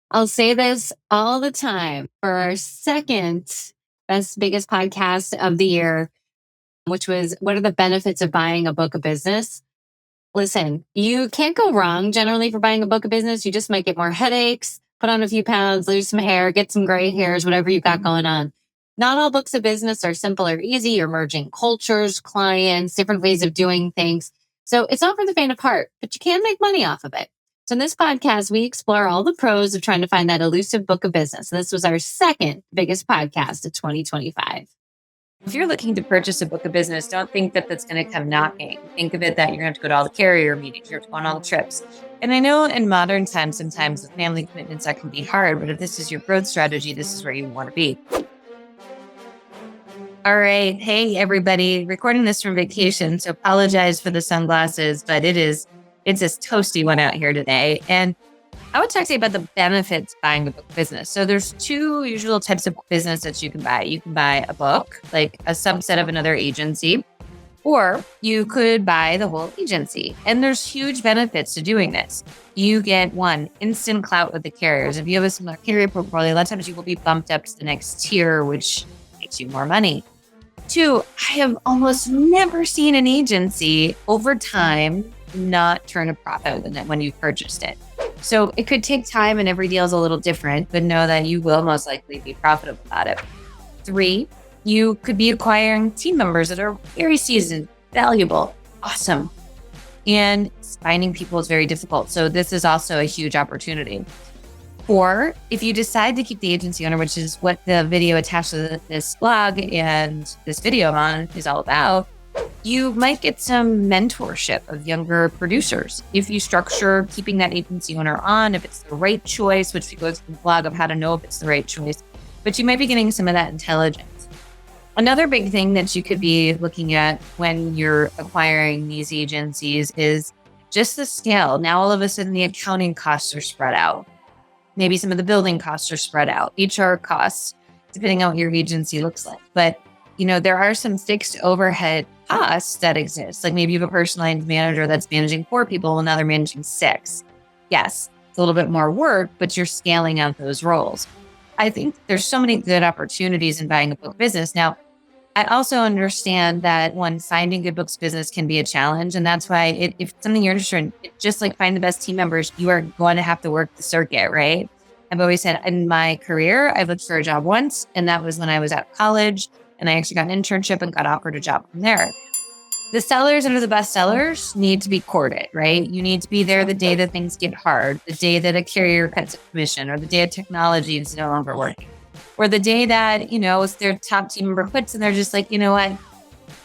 I'll say this all the time for our second best, biggest podcast of the year, which was what are the benefits of buying a book of business? Listen, you can't go wrong generally for buying a book of business. You just might get more headaches, put on a few pounds, lose some hair, get some gray hairs, whatever you've got going on. Not all books of business are simple or easy. You're merging cultures, clients, different ways of doing things. So it's not for the faint of heart, but you can make money off of it. So in this podcast, we explore all the pros of trying to find that elusive book of business. And this was our second biggest podcast of 2025. If you're looking to purchase a book of business, don't think that that's going to come knocking. Think of it that you're going to have to go to all the carrier meetings, you're going to go on all the trips. And I know in modern times, sometimes with family commitments, that can be hard, but if this is your growth strategy, this is where you want to be. All right. Hey, everybody. Recording this from vacation, so apologize for the sunglasses, but it's this toasty one out here today. And I would talk to you about the benefits of buying a book business. So there's two usual types of business that you can buy. You can buy a book, like a subset of another agency, or you could buy the whole agency. And there's huge benefits to doing this. You get one, instant clout with the carriers. If you have a similar carrier portfolio, a lot of times you will be bumped up to the next tier, which makes you more money. Two, I have almost never seen an agency over time not turn a profit when you purchased it. So it could take time and every deal is a little different, but know that you will most likely be profitable at it. Three, you could be acquiring team members that are very seasoned, valuable, awesome. And finding people is very difficult. So this is also a huge opportunity. Four, if you decide to keep the agency owner, which is what the video attached to this blog and this video on is all about, you might get some mentorship of younger producers. If you structure keeping that agency owner on, if it's the right choice, which we go to the blog of how to know if it's the right choice, but you might be getting some of that intelligence. Another big thing that you could be looking at when you're acquiring these agencies is just the scale. Now, all of a sudden, the accounting costs are spread out. Maybe some of the building costs are spread out, HR costs, depending on what your agency looks like. But, there are some fixed overhead costs that exist. Like maybe you have a personal lines manager that's managing 4 people and now they're managing 6. Yes, it's a little bit more work, but you're scaling out those roles. I think there's so many good opportunities in buying a book business. Now, I also understand that finding good books business can be a challenge. And that's why if it's something you're interested in, just like find the best team members, you are going to have to work the circuit, right? I've always said in my career, I looked for a job once, and that was when I was out of college. And I actually got an internship and got offered a job from there. The sellers that are the best sellers need to be courted, right? You need to be there the day that things get hard, the day that a carrier cuts a commission, or the day a technology is no longer working, or the day that, it's their top team member quits and they're just like, you know what?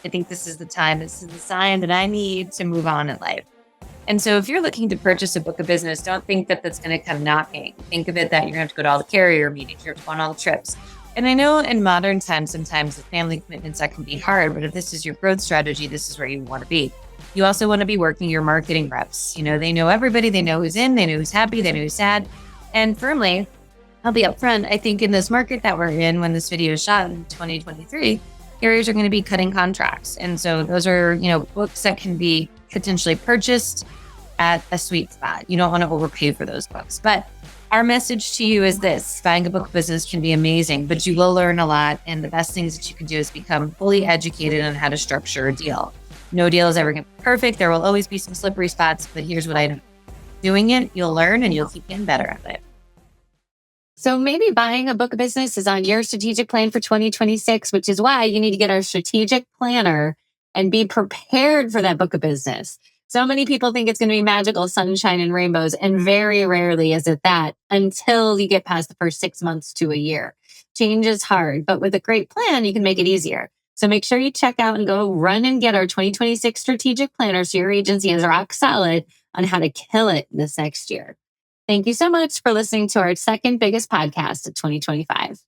I think this is the time. This is the sign that I need to move on in life. And so if you're looking to purchase a book of business, don't think that that's going to come knocking. Think of it that you're going to have to go to all the carrier meetings, you're going to go on all the trips. And I know in modern times, sometimes with family commitments, that can be hard, but if this is your growth strategy, this is where you want to be. You also want to be working your marketing reps. They know everybody, they know who's in, they know who's happy, they know who's sad. And firmly, I'll be upfront, I think in this market that we're in, when this video is shot in 2023, carriers are going to be cutting contracts. And so those are, books that can be potentially purchased at a sweet spot. You don't want to overpay for those books. But our message to you is this: buying a book business can be amazing, but you will learn a lot. And the best things that you can do is become fully educated on how to structure a deal. No deal is ever going to be perfect. There will always be some slippery spots, but here's what I know. Doing it, you'll learn and you'll keep getting better at it. So maybe buying a book of business is on your strategic plan for 2026, which is why you need to get our strategic planner and be prepared for that book of business. So many people think it's going to be magical, sunshine and rainbows, and very rarely is it that until you get past the first 6 months to a year. Change is hard, but with a great plan, you can make it easier. So make sure you check out and go run and get our 2026 strategic planner so your agency is rock solid on how to kill it this next year. Thank you so much for listening to our second biggest podcast of 2025.